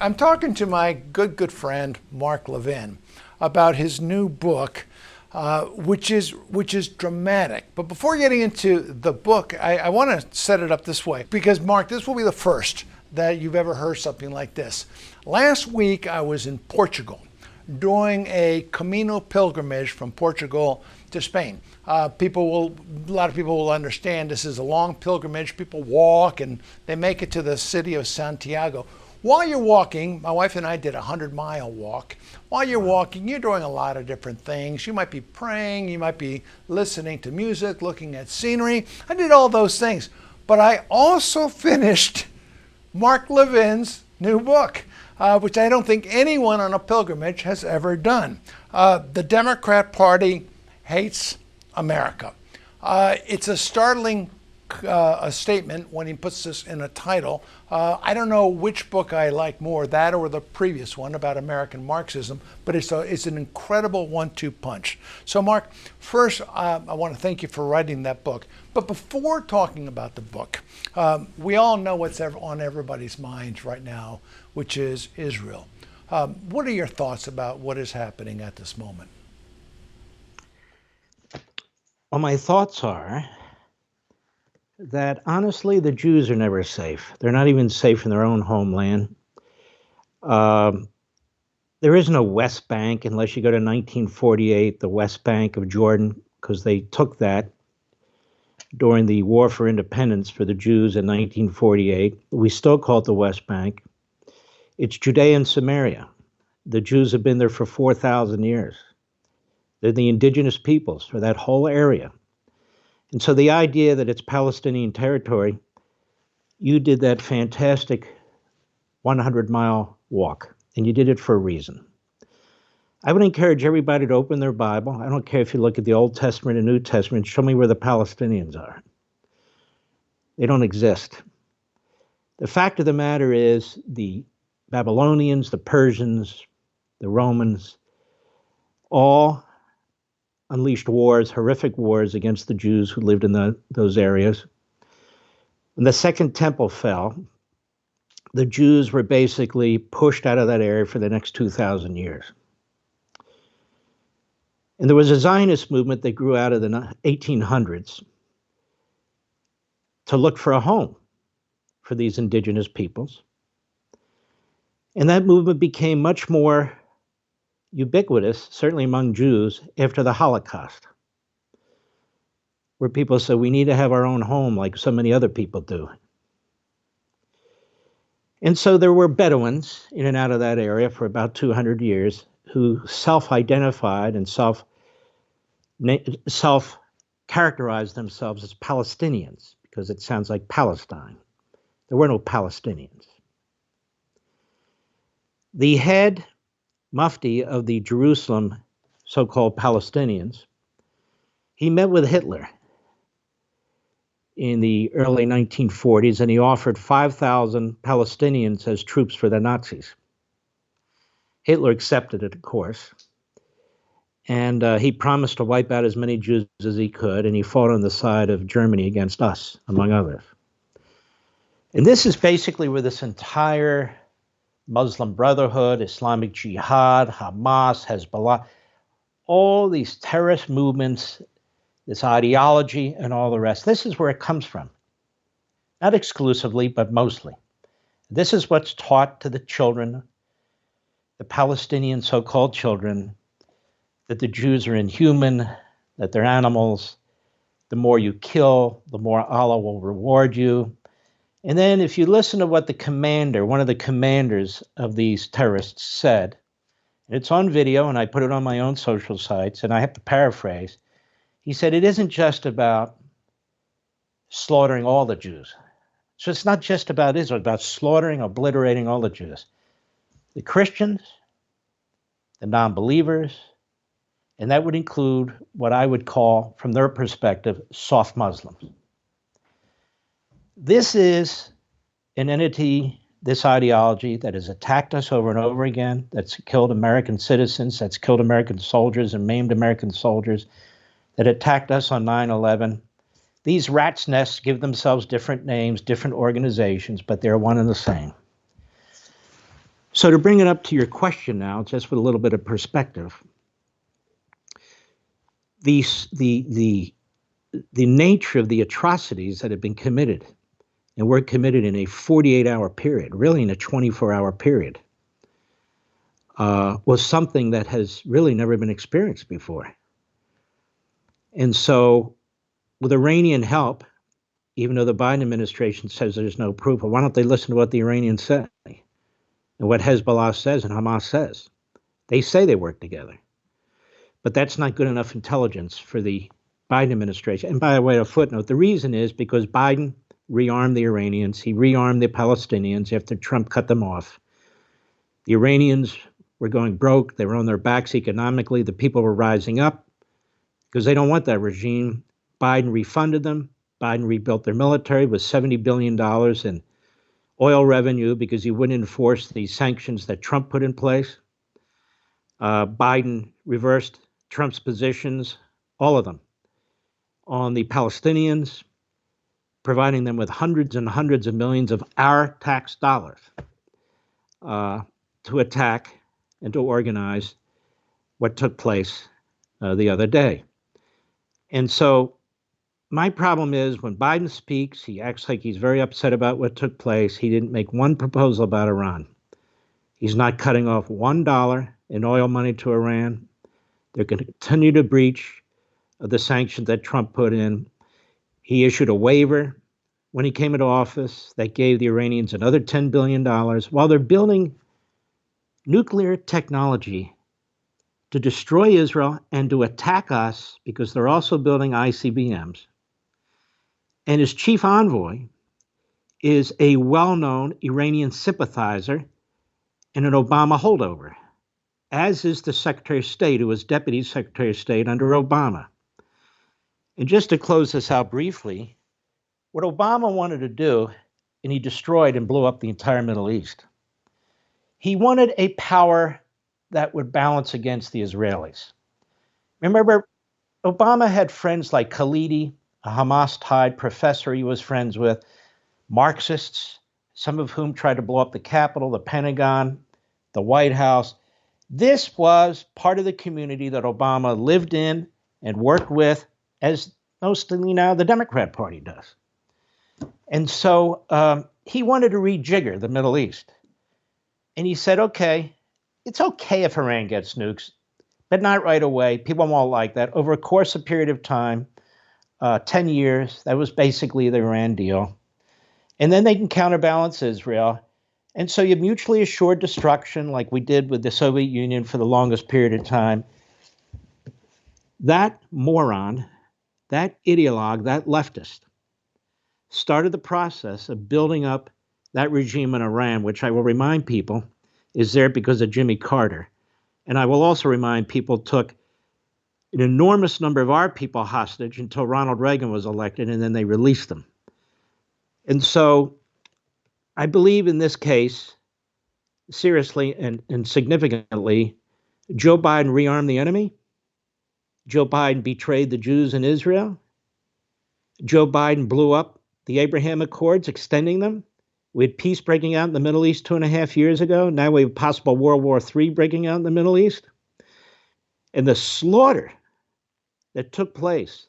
I'm talking to my good friend, Mark Levin, about his new book, which is dramatic. But before getting into the book, I want to set it up this way, because Mark, this will be the first that you've ever heard something like this. Last week, I was in Portugal doing a Camino pilgrimage from Portugal to Spain. A lot of people will understand this is a long pilgrimage. People walk and they make it to the city of Santiago. While you're walking, my wife and I did a 100-mile walk. While you're walking, you're doing a lot of different things. You might be praying, you might be listening to music, looking at scenery. I did all those things. But I also finished Mark Levin's new book, which I don't think anyone on a pilgrimage has ever done. The Democrat Party hates America. It's a startling statement when he puts this in a title. I don't know which book I like more, that or the previous one about American Marxism, but it's an incredible 1-2 punch. So Mark, first I want to thank you for writing that book. But before talking about the book, we all know what's on everybody's minds right now, which is Israel. What are your thoughts about what is happening at this moment? Well, my thoughts are that honestly, the Jews are never safe. They're not even safe in their own homeland. There is no West Bank unless you go to 1948, the West Bank of Jordan, because they took that during the War for Independence for the Jews in 1948. We still call it the West Bank. It's Judea and Samaria. The Jews have been there for 4,000 years. They're the indigenous peoples for that whole area. And so the idea that it's Palestinian territory, you did that fantastic 100-mile walk, and you did it for a reason. I would encourage everybody to open their Bible. I don't care if you look at the Old Testament and New Testament, show me where the Palestinians are. They don't exist. The fact of the matter is the Babylonians, the Persians, the Romans, all unleashed wars, horrific wars against the Jews who lived in those areas. When the Second Temple fell, the Jews were basically pushed out of that area for the next 2,000 years. And there was a Zionist movement that grew out of the 1800s to look for a home for these indigenous peoples. And that movement became much more ubiquitous, certainly among Jews, after the Holocaust, where people said, we need to have our own home like so many other people do. And so there were Bedouins in and out of that area for about 200 years who self-identified and self-characterized themselves as Palestinians, because it sounds like Palestine. There were no Palestinians. The head Mufti of the Jerusalem so-called Palestinians, he met with Hitler in the early 1940s, and he offered 5,000 Palestinians as troops for the Nazis. Hitler accepted it, of course, and he promised to wipe out as many Jews as he could, and he fought on the side of Germany against us, among others. And this is basically where this entire Muslim Brotherhood, Islamic Jihad, Hamas, Hezbollah, all these terrorist movements, this ideology and all the rest, this is where it comes from. Not exclusively, but mostly. This is what's taught to the children, the Palestinian so-called children, that the Jews are inhuman, that they're animals. The more you kill, the more Allah will reward you. And then if you listen to what the commander, one of the commanders of these terrorists said, and it's on video and I put it on my own social sites and I have to paraphrase, he said, it isn't just about slaughtering all the Jews. So it's not just about Israel, it's about slaughtering, obliterating all the Jews. The Christians, the non-believers, and that would include what I would call, from their perspective, soft Muslims. This is an entity, this ideology that has attacked us over and over again, that's killed American citizens, that's killed American soldiers and maimed American soldiers, that attacked us on 9/11. These rat's nests give themselves different names, different organizations, but they're one and the same. So to bring it up to your question now, just with a little bit of perspective, the nature of the atrocities that have been committed, and were committed in a 48-hour period, really in a 24-hour period, was something that has really never been experienced before. And so with Iranian help, even though the Biden administration says there's no proof, why don't they listen to what the Iranians say and what Hezbollah says and Hamas says? They say they work together. But that's not good enough intelligence for the Biden administration. And by the way, a footnote, the reason is because Biden rearmed the Iranians. He rearmed the Palestinians after Trump cut them off. The Iranians were going broke. They were on their backs economically. The people were rising up because they don't want that regime. Biden refunded them. Biden rebuilt their military with $70 billion in oil revenue because he wouldn't enforce the sanctions that Trump put in place. Biden reversed Trump's positions, all of them, on the Palestinians, providing them with hundreds and hundreds of millions of our tax dollars to attack and to organize what took place the other day. And so my problem is when Biden speaks, he acts like he's very upset about what took place. He didn't make one proposal about Iran. He's not cutting off $1 in oil money to Iran. They're going to continue to breach the sanctions that Trump put in. He issued a waiver when he came into office that gave the Iranians another $10 billion while they're building nuclear technology to destroy Israel and to attack us because they're also building ICBMs. And his chief envoy is a well-known Iranian sympathizer and an Obama holdover, as is the Secretary of State, who was Deputy Secretary of State under Obama. And just to close this out briefly, what Obama wanted to do, and he destroyed and blew up the entire Middle East, he wanted a power that would balance against the Israelis. Remember, Obama had friends like Khalidi, a Hamas-tied professor he was friends with, Marxists, some of whom tried to blow up the Capitol, the Pentagon, the White House. This was part of the community that Obama lived in and worked with, as mostly now the Democrat Party does. And so he wanted to rejigger the Middle East. And he said, okay, it's okay if Iran gets nukes, but not right away. People won't like that. Over a course of period of time, 10 years, that was basically the Iran deal. And then they can counterbalance Israel. And so you mutually assured destruction like we did with the Soviet Union for the longest period of time. That moron, that ideologue, that leftist, started the process of building up that regime in Iran, which I will remind people is there because of Jimmy Carter. And I will also remind people took an enormous number of our people hostage until Ronald Reagan was elected, and then they released them. And so I believe in this case, seriously and significantly, Joe Biden rearmed the enemy. Joe Biden betrayed the Jews in Israel. Joe Biden blew up the Abraham Accords, extending them. We had peace breaking out in the Middle East 2.5 years ago. Now we have possible World War III breaking out in the Middle East. And the slaughter that took place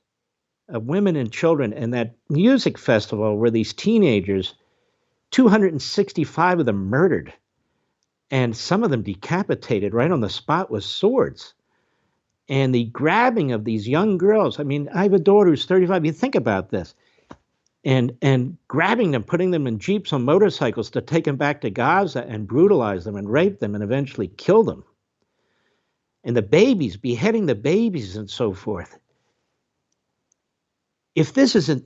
of women and children and that music festival where these teenagers, 265 of them murdered, and some of them decapitated right on the spot with swords. And the grabbing of these young girls. I mean, I have a daughter who's 35. You think about this. And grabbing them, putting them in jeeps on motorcycles to take them back to Gaza and brutalize them and rape them and eventually kill them. And the babies, beheading the babies and so forth. If this isn't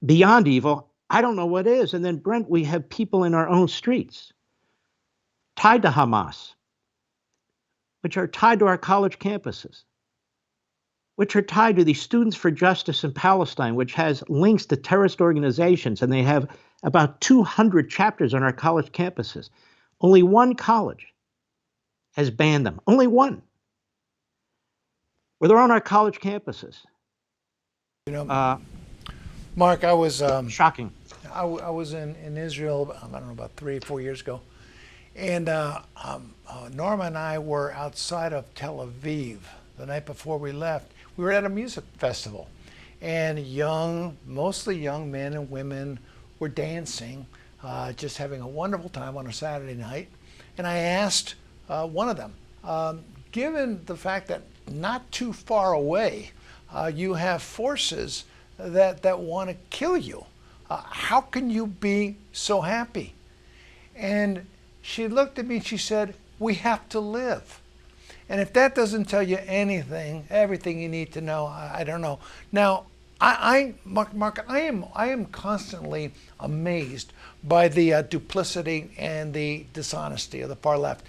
beyond evil, I don't know what is. And then, Brent, we have people in our own streets tied to Hamas, which are tied to our college campuses, which are tied to the Students for Justice in Palestine, which has links to terrorist organizations, and they have about 200 chapters on our college campuses. Only one college has banned them. Only one. Where they're on our college campuses. You know, Mark, I was Shocking. I was in Israel, I don't know, about 3 or 4 years ago. And Norma and I were outside of Tel Aviv the night before we left. We were at a music festival. And mostly young men and women were dancing, just having a wonderful time on a Saturday night. And I asked one of them, given the fact that not too far away, you have forces that want to kill you, how can you be so happy? And she looked at me and she said, we have to live. And if that doesn't tell you anything, everything you need to know, I don't know. Now, Mark, I am constantly amazed by the duplicity and the dishonesty of the far left.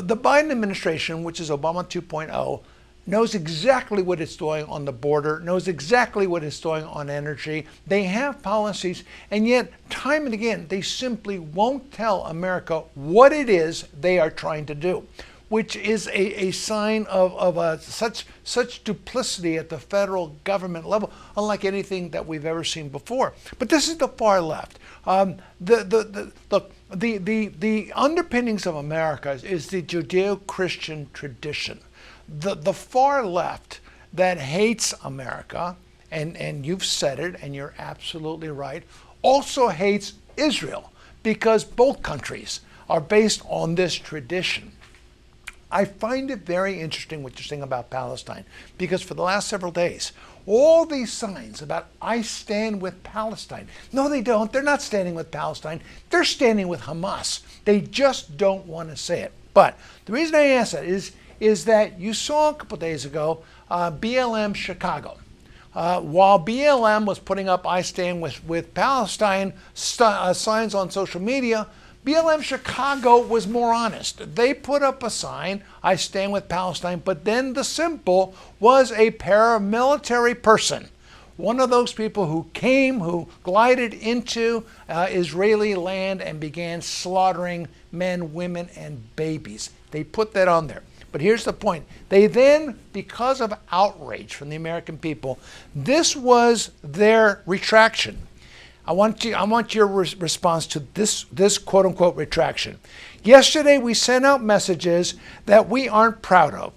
The Biden administration, which is Obama 2.0, knows exactly what it's doing on the border, knows exactly what it's doing on energy. They have policies, and yet time and again, they simply won't tell America what it is they are trying to do, which is a sign of such duplicity at the federal government level, unlike anything that we've ever seen before. But this is the far left. Look, the underpinnings of America is the Judeo-Christian tradition. The far left that hates America, and you've said it, and you're absolutely right, also hates Israel, because both countries are based on this tradition. I find it very interesting what you're saying about Palestine, because for the last several days, all these signs about I stand with Palestine. No, they don't. They're not standing with Palestine. They're standing with Hamas. They just don't want to say it. But the reason I ask that is that you saw a couple days ago BLM Chicago. While BLM was putting up I stand with Palestine signs on social media, BLM Chicago was more honest. They put up a sign, I stand with Palestine, but then the symbol was a paramilitary person. One of those people who glided into Israeli land and began slaughtering men, women, and babies. They put that on there. But here's the point. They then, because of outrage from the American people, this was their retraction. I want your response to this quote unquote retraction. Yesterday we sent out messages that we aren't proud of.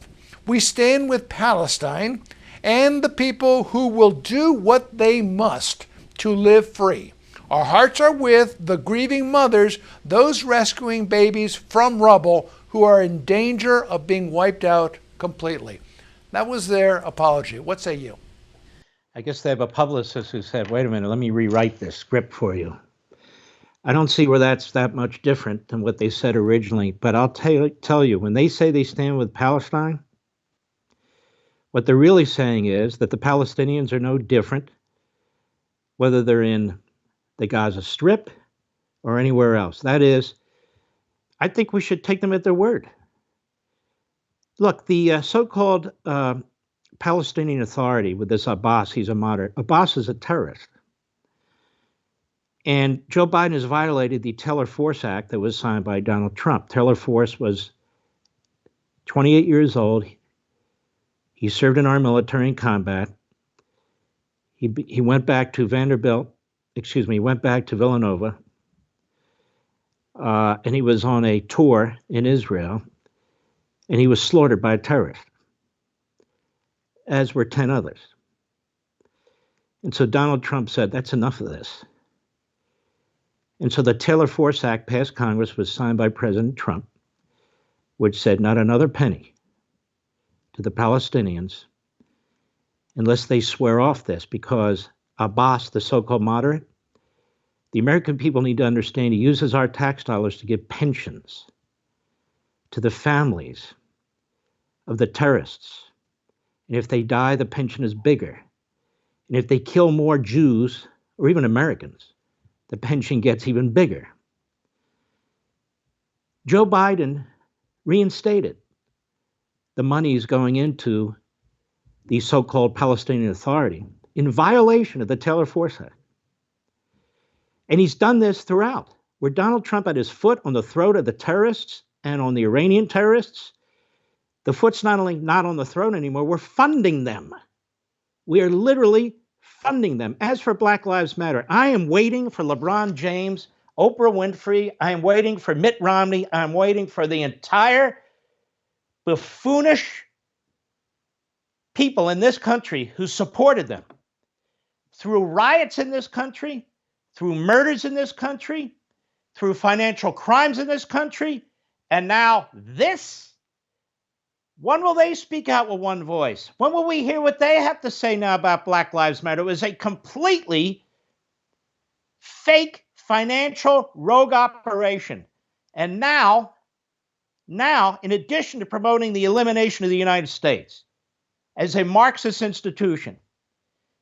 We stand with Palestine and the people who will do what they must to live free. Our hearts are with the grieving mothers, those rescuing babies from rubble who are in danger of being wiped out completely. That was their apology. What say you? I guess they have a publicist who said, wait a minute, let me rewrite this script for you. I don't see where that's that much different than what they said originally, but I'll tell you, when they say they stand with Palestine, what they're really saying is that the Palestinians are no different, whether they're in the Gaza Strip or anywhere else. That is, I think we should take them at their word. Look, the so-called Palestinian Authority with this Abbas, he's a moderate. Abbas is a terrorist. And Joe Biden has violated the Taylor Force Act that was signed by Donald Trump. Taylor Force was 28 years old. He served in our military in combat. He went back to went back to Villanova. And he was on a tour in Israel. And he was slaughtered by a terrorist, as were 10 others. And so Donald Trump said, that's enough of this. And so the Taylor Force Act passed Congress, was signed by President Trump, which said not another penny to the Palestinians unless they swear off this, because Abbas, the so-called moderate, the American people need to understand he uses our tax dollars to give pensions to the families of the terrorists. And if they die, the pension is bigger. And if they kill more Jews or even Americans, the pension gets even bigger. Joe Biden reinstated the monies going into the so-called Palestinian Authority in violation of the Taylor Force Act. And he's done this throughout, where Donald Trump had his foot on the throat of the terrorists and on the Iranian terrorists. The foot's not only not on the throat anymore, we're funding them. We are literally funding them. As for Black Lives Matter, I am waiting for LeBron James, Oprah Winfrey. I am waiting for Mitt Romney. I'm waiting for the entire buffoonish people in this country who supported them through riots in this country, through murders in this country, through financial crimes in this country, and now this. When will they speak out with one voice? When will we hear what they have to say now about Black Lives Matter? It was a completely fake financial rogue operation. And now, in addition to promoting the elimination of the United States as a Marxist institution,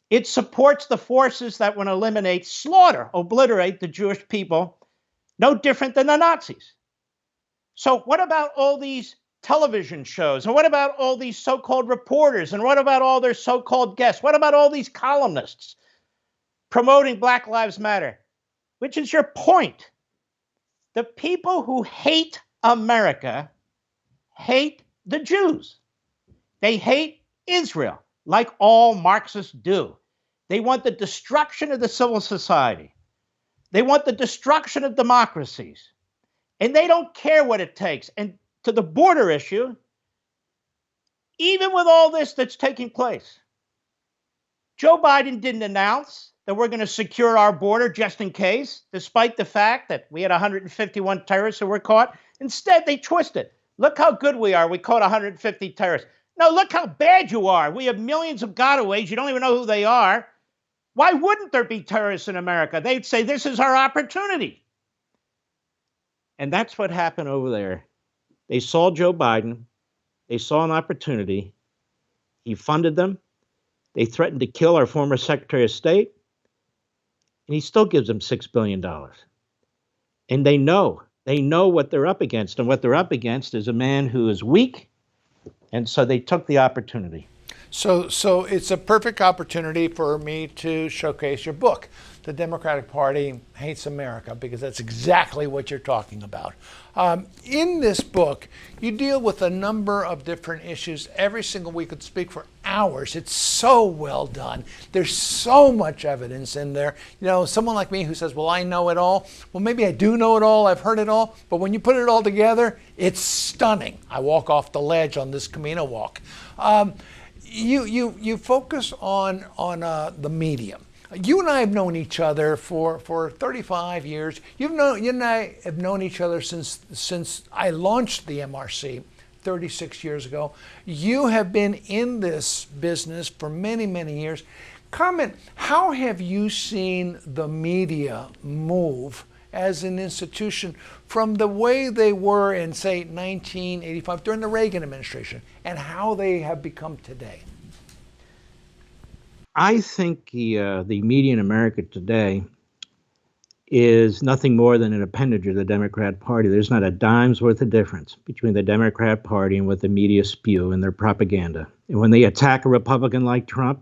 it supports the forces that want to eliminate, slaughter, obliterate the Jewish people, no different than the Nazis. So what about all these television shows? And what about all these so-called reporters? And what about all their so-called guests? What about all these columnists promoting Black Lives Matter? Which is your point. The people who hate America hate the Jews. They hate Israel, like all Marxists do. They want the destruction of the civil society. They want the destruction of democracies. And they don't care what it takes. And to the border issue, even with all this that's taking place, Joe Biden didn't announce that we're going to secure our border just in case, despite the fact that we had 151 terrorists who were caught. Instead, they twisted. Look how good we are. We caught 150 terrorists. No, look how bad you are. We have millions of gotaways. You don't even know who they are. Why wouldn't there be terrorists in America? They'd say, this is our opportunity. And that's what happened over there. They saw Joe Biden. They saw an opportunity. He funded them. They threatened to kill our former Secretary of State. And he still gives them $6 billion. And they know what they're up against. And what they're up against is a man who is weak. And so they took the opportunity. So it's a perfect opportunity for me to showcase your book, The Democratic Party Hates America, because that's exactly what you're talking about. In this book, you deal with a number of different issues. Every single week could speak for hours. It's so well done. There's so much evidence in there. You know, someone like me who says, well, I know it all. Well, maybe I do know it all. I've heard it all. But when you put it all together, it's stunning. I walk off the ledge on this Camino walk. You focus on the media. You and I have known each other for 35 years. You and I have known each other since I launched the MRC 36 years ago. You have been in this business for many, many years. Comment, how have you seen the media move as an institution from the way they were in, say, 1985 during the Reagan administration, and how they have become today? I think the media in America today is nothing more than an appendage of the Democrat Party. There's not a dime's worth of difference between the Democrat Party and what the media spew in their propaganda. And when they attack a Republican like Trump,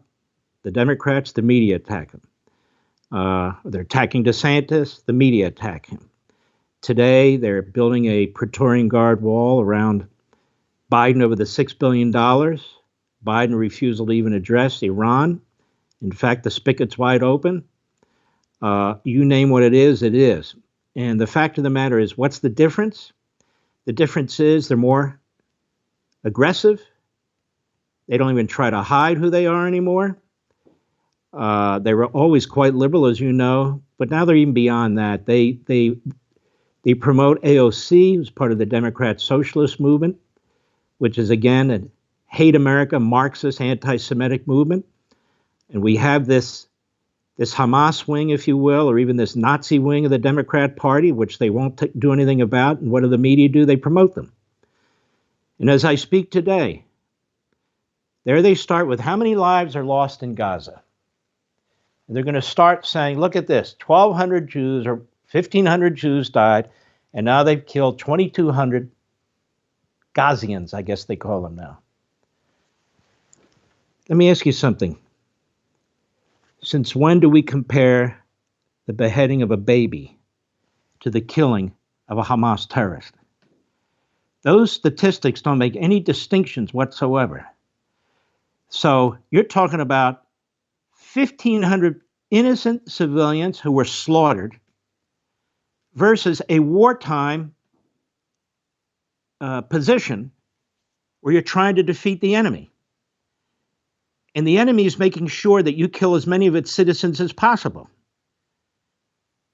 the Democrats, the media attack him. They're attacking DeSantis, the media attack him. Today, they're building a Praetorian Guard wall around Biden over the $6 billion. Biden refusal to even address Iran. In fact, the spigot's wide open. You name what it is, it is. And the fact of the matter is, what's the difference? The difference is they're more aggressive. They don't even try to hide who they are anymore. They were always quite liberal, as you know, but now they're even beyond that. They promote AOC, who's part of the Democrat Socialist movement, which is, again, a hate America, Marxist, anti-Semitic movement. And we have this Hamas wing, if you will, or even this Nazi wing of the Democrat Party, which they won't do anything about. And what do the media do? They promote them. And as I speak today, there they start with how many lives are lost in Gaza. And they're going to start saying, look at this, 1,200 Jews or 1,500 Jews died, and now they've killed 2,200 Gazians, I guess they call them now. Let me ask you something. Since when do we compare the beheading of a baby to the killing of a Hamas terrorist? Those statistics don't make any distinctions whatsoever. So you're talking about 1,500 innocent civilians who were slaughtered versus a wartime position where you're trying to defeat the enemy. And the enemy is making sure that you kill as many of its citizens as possible.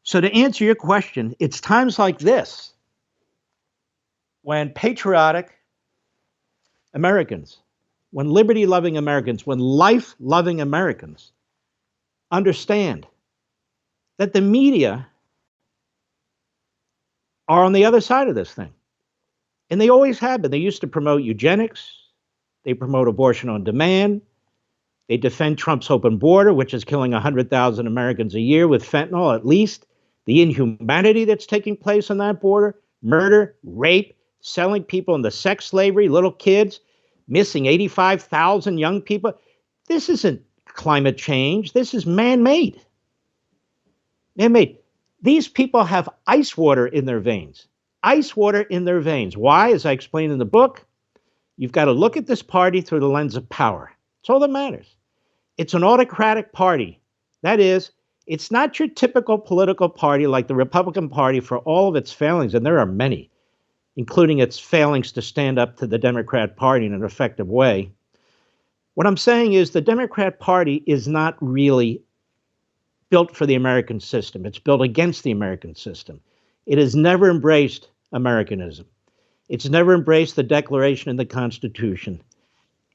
So to answer your question, it's times like this when patriotic Americans, when liberty-loving Americans, when life-loving Americans understand that the media are on the other side of this thing. And they always have been. They used to promote eugenics. They promote abortion on demand. They defend Trump's open border, which is killing 100,000 Americans a year with fentanyl, at least. The inhumanity that's taking place on that border, murder, rape, selling people into sex slavery, little kids, missing 85,000 young people. This isn't climate change. This is man-made. Man-made. These people have ice water in their veins. Ice water in their veins. Why? As I explained in the book, you've got to look at this party through the lens of power. That's all that matters. It's an autocratic party. That is, it's not your typical political party like the Republican Party for all of its failings, and there are many, including its failings to stand up to the Democrat Party in an effective way. What I'm saying is the Democrat Party is not really built for the American system. It's built against the American system. It has never embraced Americanism. It's never embraced the Declaration and the Constitution.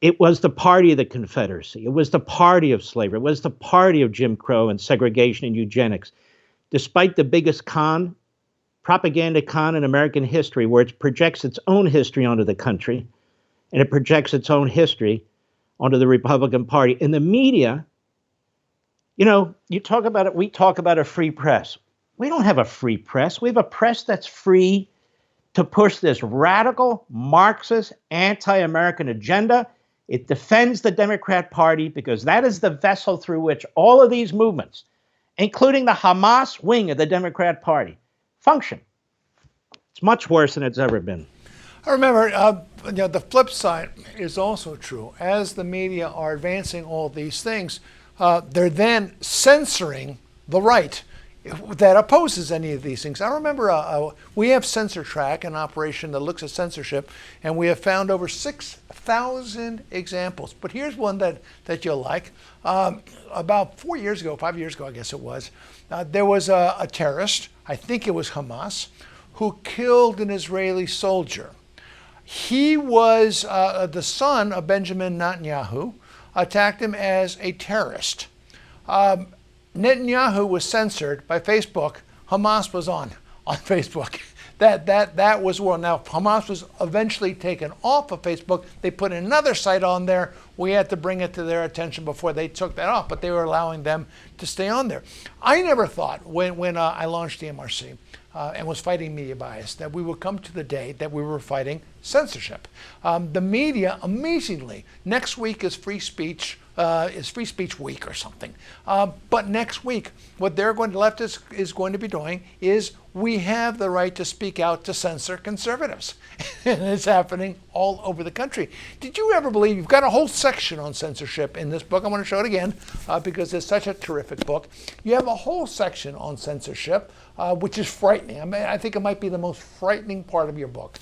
It was the party of the Confederacy. It was the party of slavery. It was the party of Jim Crow and segregation and eugenics. Despite the biggest propaganda con in American history, where it projects its own history onto the country, and it projects its own history onto the Republican Party. In the media, you know, you talk about it, we talk about a free press. We don't have a free press. We have a press that's free to push this radical, Marxist, anti-American agenda. It defends the Democrat Party because that is the vessel through which all of these movements, including the Hamas wing of the Democrat Party, function. It's much worse than it's ever been. I remember, the flip side is also true. As the media are advancing all these things, they're then censoring the right that opposes any of these things. I remember we have Censor Track, an operation that looks at censorship, and we have found over 6,000 examples. But here's one that you'll like. About 5 years ago, I guess it was, there was a terrorist, I think it was Hamas, who killed an Israeli soldier. He was the son of Benjamin Netanyahu, attacked him as a terrorist. Netanyahu was censored by Facebook. Hamas was on Facebook. That was war. Now, Hamas was eventually taken off of Facebook. They put another site on there. We had to bring it to their attention before they took that off, but they were allowing them to stay on there. I never thought when I launched the MRC and was fighting media bias that we would come to the day that we were fighting censorship. The media, amazingly, next week is free speech week or something. But next week, what the left is going to be doing is we have the right to speak out to censor conservatives. And it's happening all over the country. Did you ever believe, you've got a whole section on censorship in this book. I'm going to show it again because it's such a terrific book. You have a whole section on censorship, which is frightening. I mean, I think it might be the most frightening part of your book.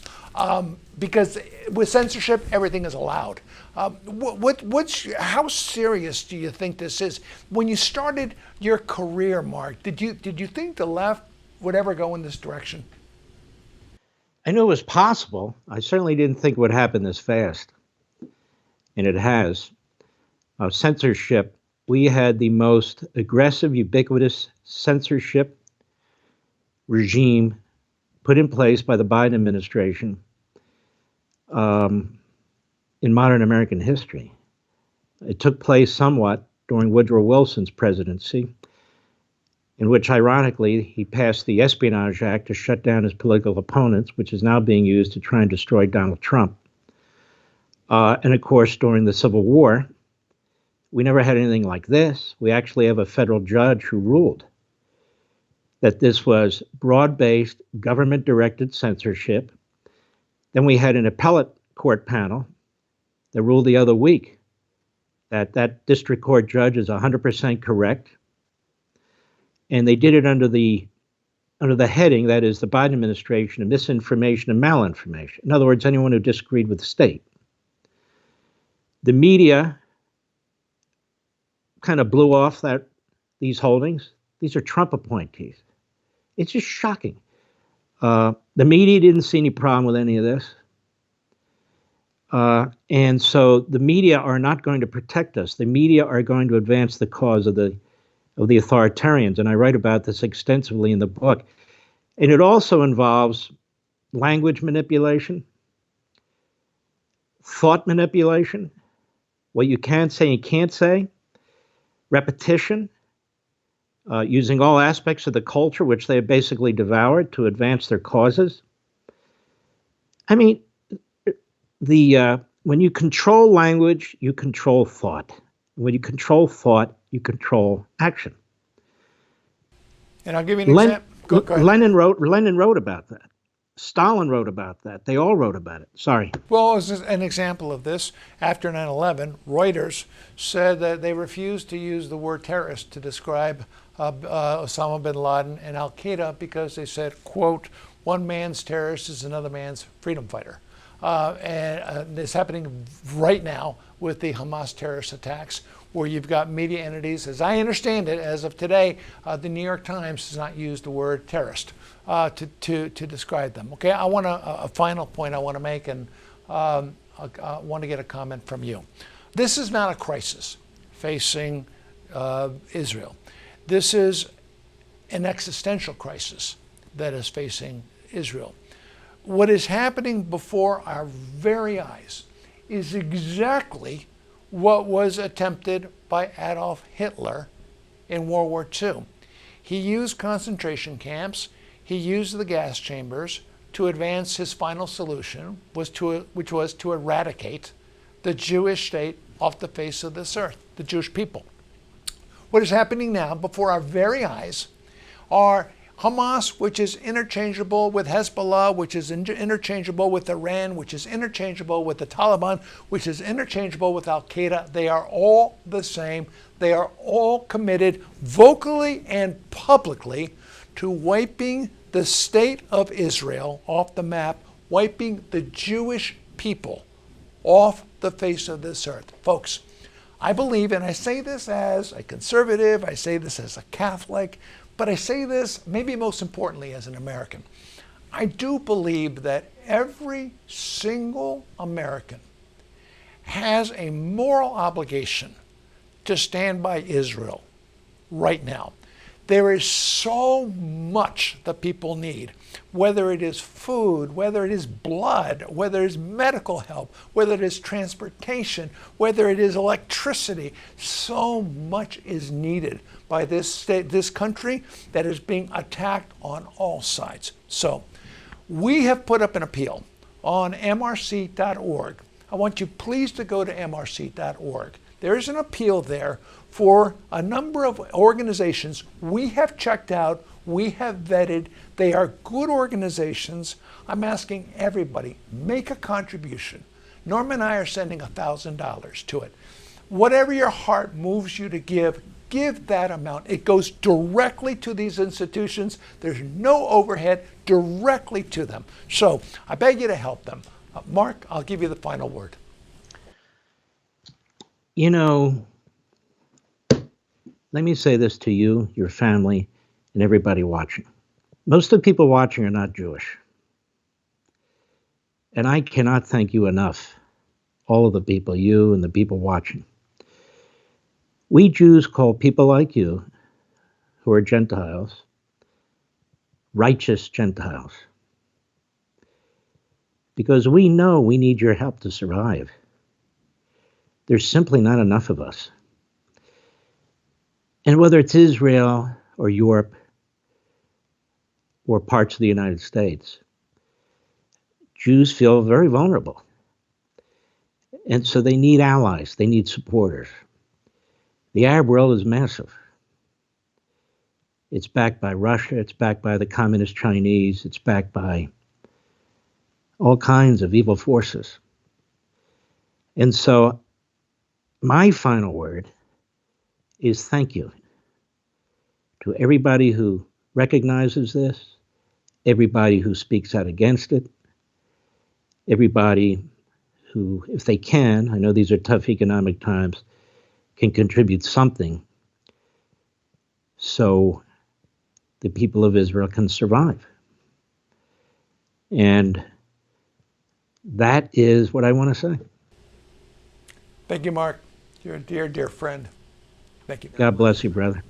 Because with censorship, everything is allowed. How serious do you think this is? When you started your career, Mark, did you think the left would ever go in this direction? I knew it was possible. I certainly didn't think it would happen this fast. And it has. Censorship, we had the most aggressive, ubiquitous censorship regime put in place by the Biden administration in modern American history. It took place somewhat during Woodrow Wilson's presidency, in which, ironically, he passed the Espionage Act to shut down his political opponents, which is now being used to try and destroy Donald Trump. And, of course, during the Civil War, we never had anything like this. We actually have a federal judge who ruled that this was broad-based, government-directed censorship. Then we had an appellate court panel that ruled the other week That district court judge is 100% correct. And they did it under the heading, that is the Biden administration, of misinformation and malinformation. In other words, anyone who disagreed with the state. The media kind of blew off these holdings. These are Trump appointees. It's just shocking. The media didn't see any problem with any of this. And so the media are not going to protect us. The media are going to advance the cause of the authoritarians. And I write about this extensively in the book. And it also involves language manipulation, thought manipulation, what you can say and can't say, repetition, using all aspects of the culture, which they have basically devoured, to advance their causes. I mean, when you control language, you control thought. When you control thought, you control action. And I'll give you an example. Go ahead. Lenin wrote about that. Stalin wrote about that. They all wrote about it. Sorry. Well, as an example of this, after 9/11, Reuters said that they refused to use the word terrorist to describe Osama bin Laden and Al-Qaeda because they said, quote, one man's terrorist is another man's freedom fighter. And it's happening right now with the Hamas terrorist attacks, where you've got media entities, as I understand it, as of today, the New York Times has not used the word terrorist to describe them. Okay, I want a final point I want to make, and I want to get a comment from you. This is not a crisis facing Israel. This is an existential crisis that is facing Israel. What is happening before our very eyes is exactly what was attempted by Adolf Hitler in World War II. He used concentration camps, he used the gas chambers to advance his final solution, which was to eradicate the Jewish state off the face of this earth, the Jewish people. What is happening now before our very eyes are Hamas, which is interchangeable with Hezbollah, which is interchangeable with Iran, which is interchangeable with the Taliban, which is interchangeable with Al-Qaeda. They are all the same. They are all committed vocally and publicly to wiping the state of Israel off the map, wiping the Jewish people off the face of this earth. Folks, I believe, and I say this as a conservative, I say this as a Catholic, but I say this, maybe most importantly, as an American. I do believe that every single American has a moral obligation to stand by Israel right now. There is so much that people need, whether it is food, whether it is blood, whether it is medical help, whether it is transportation, whether it is electricity. So much is needed by this state, this country that is being attacked on all sides. So we have put up an appeal on MRC.org. I want you please to go to MRC.org. There is an appeal there for a number of organizations we have checked out, we have vetted. They are good organizations. I'm asking everybody, make a contribution. Norm and I are sending $1,000 to it. Whatever your heart moves you to give that amount. It goes directly to these institutions. There's no overhead, directly to them. So I beg you to help them. Mark, I'll give you the final word. You know, let me say this to you, your family, and everybody watching. Most of the people watching are not Jewish. And I cannot thank you enough, all of the people, you and the people watching. We Jews call people like you, who are Gentiles, righteous Gentiles. Because we know we need your help to survive. There's simply not enough of us. And whether it's Israel or Europe or parts of the United States, Jews feel very vulnerable. And so they need allies, they need supporters. The Arab world is massive. It's backed by Russia, it's backed by the communist Chinese, it's backed by all kinds of evil forces. And so my final word is thank you to everybody who recognizes this, everybody who speaks out against it, everybody who, if they can, I know these are tough economic times, can contribute something so the people of Israel can survive. And that is what I want to say. Thank you, Mark. You're a dear, dear friend. Thank you. God bless you, brother.